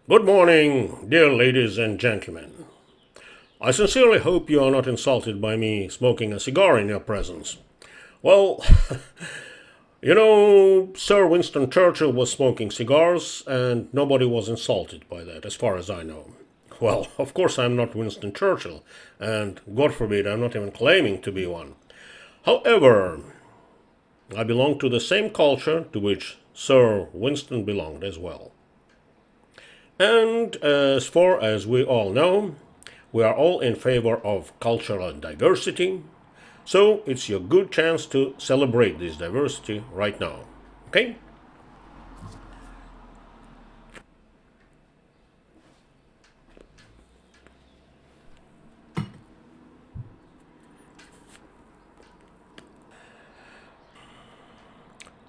Good morning, dear ladies and gentlemen. I sincerely hope you are not insulted by me smoking a cigar in your presence. Well, Sir Winston Churchill was smoking cigars, and nobody was insulted by that, as far as I know. Well, of course, I'm not Winston Churchill, and God forbid, I'm not even claiming to be one. However, I belong to the same culture to which Sir Winston belonged as well. And as far as we all know, we are all in favor of cultural diversity, so it's your good chance to celebrate this diversity right now. Okay?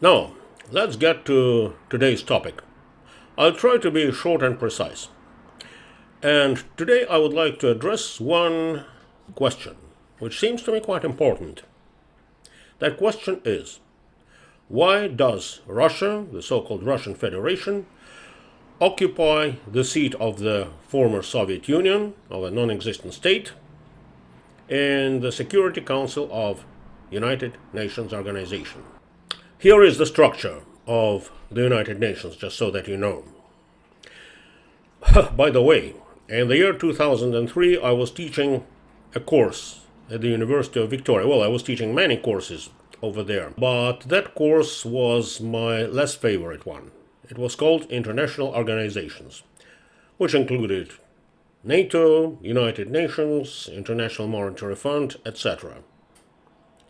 Now, let's get to today's topic. I'll try to be short and precise. And today I would like to address one question, which seems to me quite important. That question is, why does Russia, the so-called Russian Federation, occupy the seat of the former Soviet Union, of a non-existent state, in the Security Council of United Nations Organization? Here is the structure of the United Nations, just so that you know. By the way, in the year 2003, I was teaching a course at the University of Victoria. Well, I was teaching many courses over there, but that course was my less favorite one. It was called International Organizations, which included NATO, United Nations, International Monetary Fund, etc.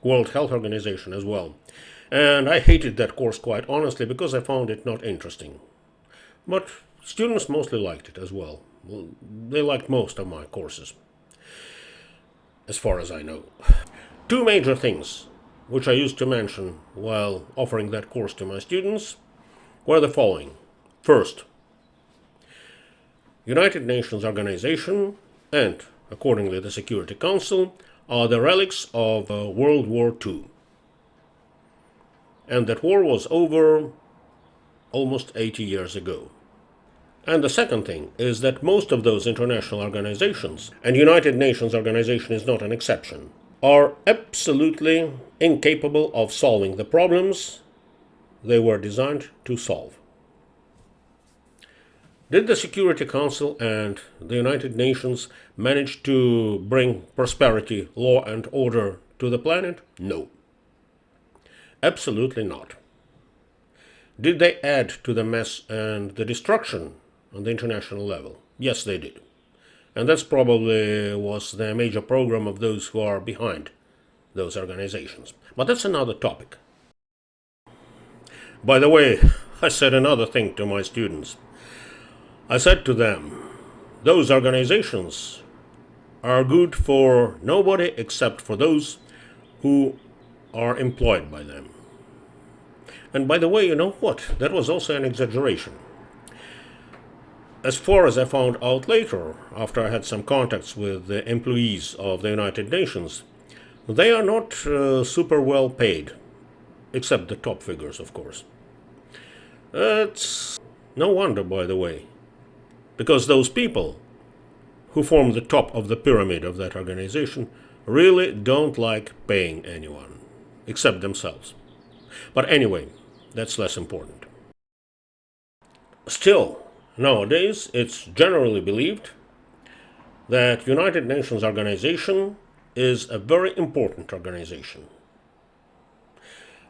World Health Organization as well. And I hated that course, quite honestly, because I found it not interesting. But students mostly liked it as well. They liked most of my courses, as far as I know. Two major things which I used to mention while offering that course to my students were the following. First, United Nations Organization and, accordingly, the Security Council are the relics of World War II. And that war was over almost 80 years ago. And the second thing is that most of those international organizations, and United Nations Organization is not an exception, are absolutely incapable of solving the problems they were designed to solve. Did the Security Council and the United Nations manage to bring prosperity, law, and order to the planet? No. Absolutely not. Did they add to the mess and the destruction on the international level? Yes, they did. And that's probably was the major program of those who are behind those organizations. But that's another topic. By the way, I said another thing to my students. I said to them, those organizations are good for nobody except for those who are employed by them. And by the way, you know what? That was also an exaggeration. As far as I found out later, after I had some contacts with the employees of the United Nations, they are not super well paid, except the top figures, of course. It's no wonder, by the way, because those people who form the top of the pyramid of that organization really don't like paying anyone, except themselves. But anyway, that's less important. Still, nowadays, it's generally believed that United Nations Organization is a very important organization.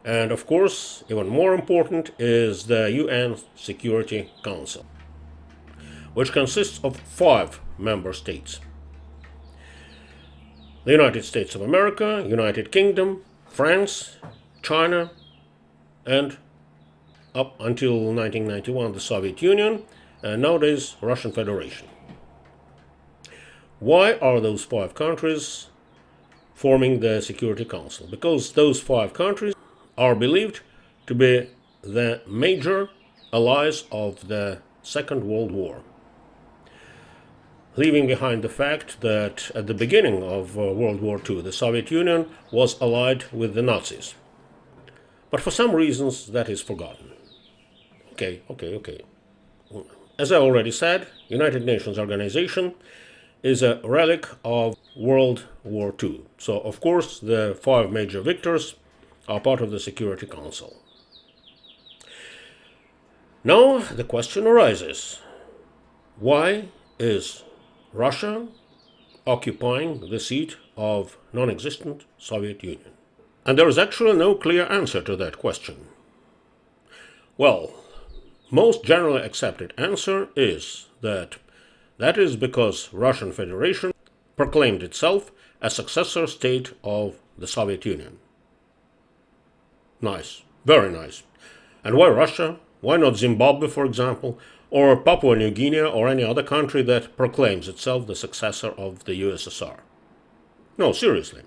And of course, even more important is the UN Security Council, which consists of 5 member states: the United States of America, United Kingdom, France, China, and up until 1991 the Soviet Union, and nowadays Russian Federation. Why are those 5 countries forming the Security Council? Because those 5 countries are believed to be the major allies of the Second World War, leaving behind the fact that at the beginning of World War II, the Soviet Union was allied with the Nazis. But for some reasons, that is forgotten. Okay. As I already said, United Nations Organization is a relic of World War II. So, of course, the 5 major victors are part of the Security Council. Now, the question arises, why is Russia occupying the seat of non-existent Soviet Union? And there is actually no clear answer to that question. Well, most generally accepted answer is that is because Russian Federation proclaimed itself a successor state of the Soviet Union. Nice, very nice. And why Russia? Why not Zimbabwe, for example, or Papua New Guinea, or any other country that proclaims itself the successor of the USSR? No, seriously.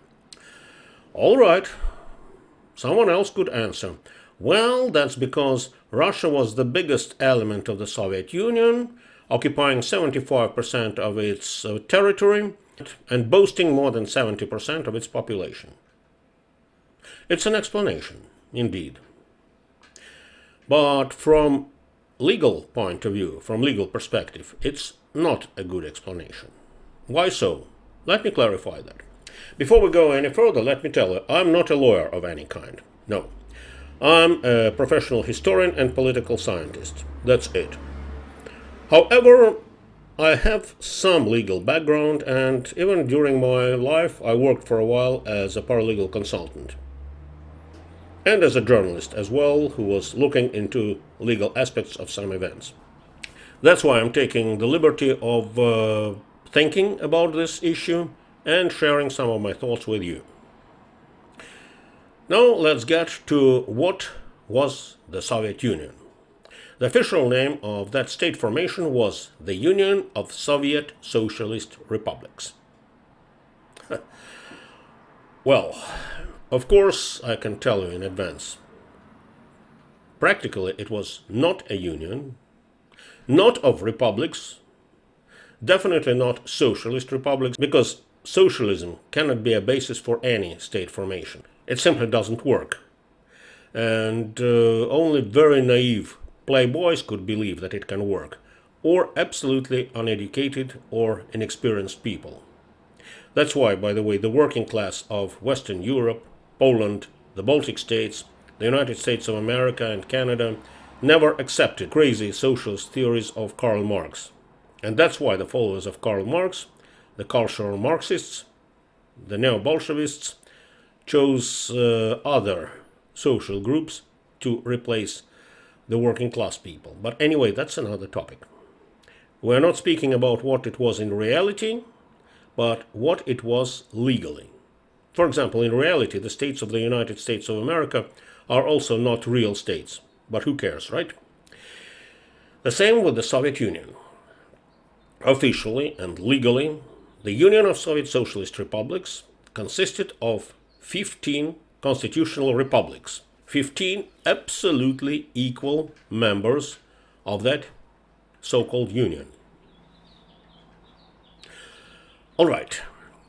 All right, someone else could answer. Well, that's because Russia was the biggest element of the Soviet Union, occupying 75% of its territory and boasting more than 70% of its population. It's an explanation, indeed. But from legal point of view, from legal perspective, it's not a good explanation. Why so? Let me clarify that. Before we go any further, let me tell you, I'm not a lawyer of any kind. No. I'm a professional historian and political scientist. That's it. However, I have some legal background, and even during my life I worked for a while as a paralegal consultant. And as a journalist as well, who was looking into legal aspects of some events. That's why I'm taking the liberty of thinking about this issue and sharing some of my thoughts with you. Now let's get to what was the Soviet Union. The official name of that state formation was the Union of Soviet Socialist Republics. Well, of course, I can tell you in advance. Practically, it was not a union, not of republics, definitely not socialist republics, because socialism cannot be a basis for any state formation. It simply doesn't work. And only very naive playboys could believe that it can work, or absolutely uneducated or inexperienced people. That's why, by the way, the working class of Western Europe, Poland, the Baltic states, the United States of America and Canada never accepted crazy socialist theories of Karl Marx. And that's why the followers of Karl Marx, the cultural Marxists, the neo-Bolshevists, chose other social groups to replace the working class people. But anyway, that's another topic. We're not speaking about what it was in reality, but what it was legally. For example, in reality, the states of the United States of America are also not real states. But who cares, right? The same with the Soviet Union. Officially and legally, the Union of Soviet Socialist Republics consisted of 15 constitutional republics, 15 absolutely equal members of that so-called union. All right,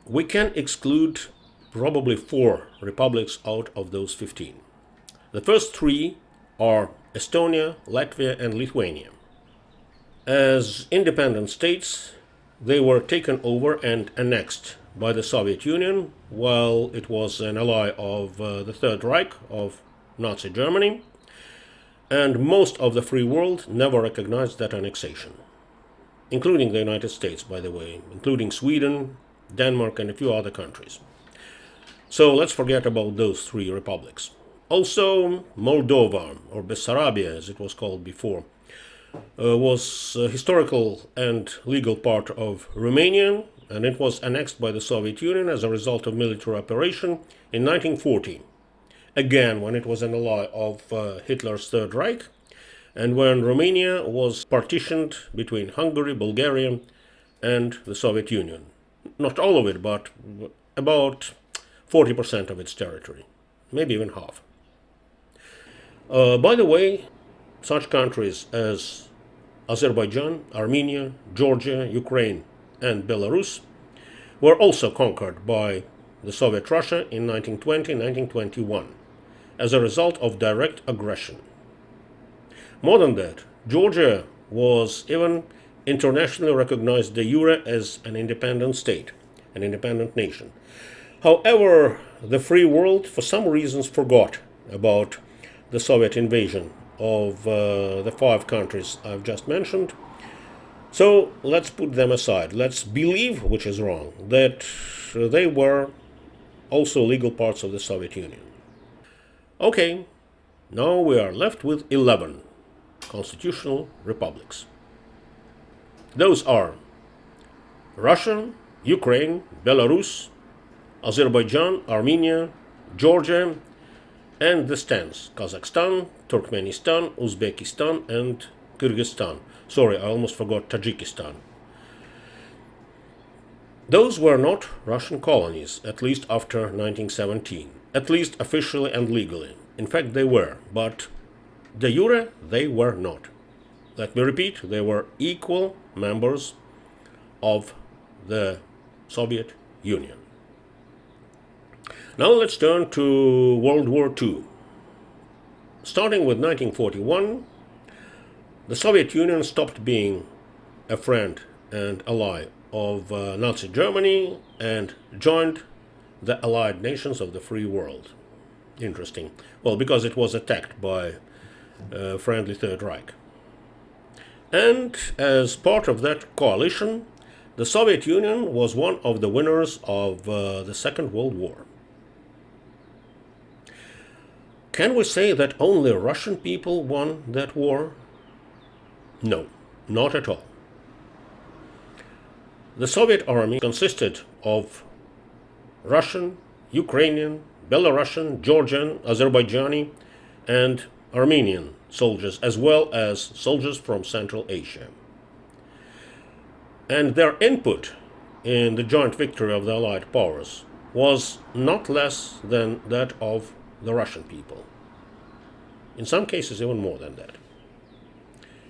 we can exclude probably 4 republics out of those 15. The first 3 are Estonia, Latvia, and Lithuania. As independent states, they were taken over and annexed by the Soviet Union while it was an ally of the Third Reich of Nazi Germany, and most of the free world never recognized that annexation, including the United States, by the way, including Sweden, Denmark, and a few other countries. So let's forget about those 3 republics. Also, Moldova, or Bessarabia as it was called before, was a historical and legal part of Romania, and it was annexed by the Soviet Union as a result of military operation in 1940. Again, when it was an ally of Hitler's Third Reich, and when Romania was partitioned between Hungary, Bulgaria, and the Soviet Union. Not all of it, but about 40% of its territory, maybe even half. By the way, such countries as Azerbaijan, Armenia, Georgia, Ukraine, and Belarus were also conquered by the Soviet Russia in 1920-1921 as a result of direct aggression. More than that, Georgia was even internationally recognized de jure as an independent state, an independent nation. However, the free world, for some reasons, forgot about the Soviet invasion of the five countries I've just mentioned. So let's put them aside. Let's believe, which is wrong, that they were also legal parts of the Soviet Union. Okay, now we are left with 11 constitutional republics. Those are Russia, Ukraine, Belarus, Azerbaijan, Armenia, Georgia, and the stands Kazakhstan, Turkmenistan, Uzbekistan, and Kyrgyzstan. Sorry, I almost forgot Tajikistan. Those were not Russian colonies, at least after 1917, at least officially and legally. In fact, they were, but de jure, they were not. Let me repeat, they were equal members of the Soviet Union. Now let's turn to World War II. Starting with 1941, the Soviet Union stopped being a friend and ally of Nazi Germany and joined the Allied nations of the free world. Interesting. Well, because it was attacked by a friendly Third Reich. And as part of that coalition, the Soviet Union was one of the winners of the Second World War. Can we say that only Russian people won that war? No, not at all. The Soviet army consisted of Russian, Ukrainian, Belarusian, Georgian, Azerbaijani, and Armenian soldiers, as well as soldiers from Central Asia. And their input in the joint victory of the Allied powers was not less than that of the Russian people. In some cases, even more than that.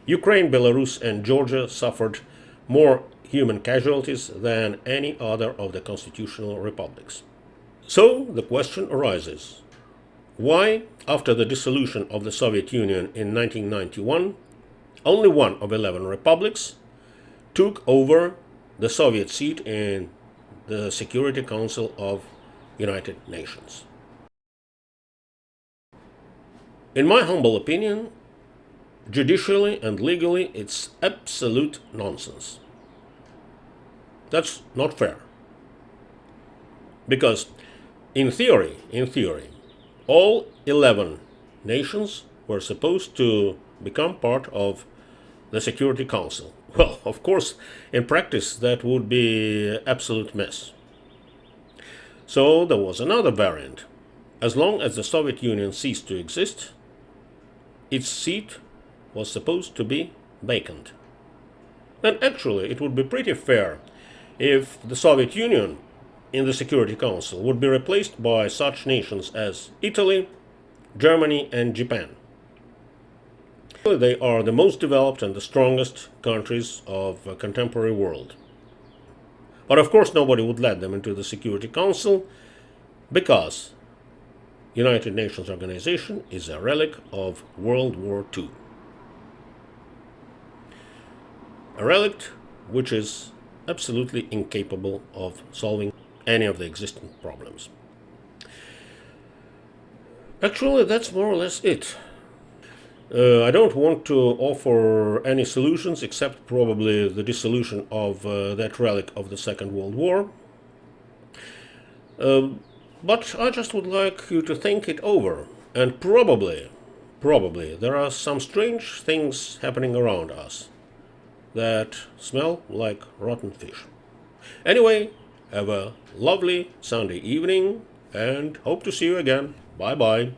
Ukraine, Belarus, and Georgia suffered more human casualties than any other of the constitutional republics. So the question arises, why, after the dissolution of the Soviet Union in 1991, only one of 11 republics took over the Soviet seat in the Security Council of United Nations? In my humble opinion, judicially and legally, it's absolute nonsense. That's not fair. Because in theory, all 11 nations were supposed to become part of the Security Council. Well, of course, in practice, that would be absolute mess. So there was another variant. As long as the Soviet Union ceased to exist, its seat was supposed to be vacant. And actually, it would be pretty fair if the Soviet Union in the Security Council would be replaced by such nations as Italy, Germany, and Japan. They are the most developed and the strongest countries of the contemporary world. But of course, nobody would let them into the Security Council because United Nations Organization is a relic of World War II. A relic which is absolutely incapable of solving any of the existing problems. Actually, that's more or less it. I don't want to offer any solutions except probably the dissolution of that relic of the Second World War. But I just would like you to think it over. And probably there are some strange things happening around us that smell like rotten fish. Anyway, have a lovely Sunday evening and hope to see you again. Bye-bye.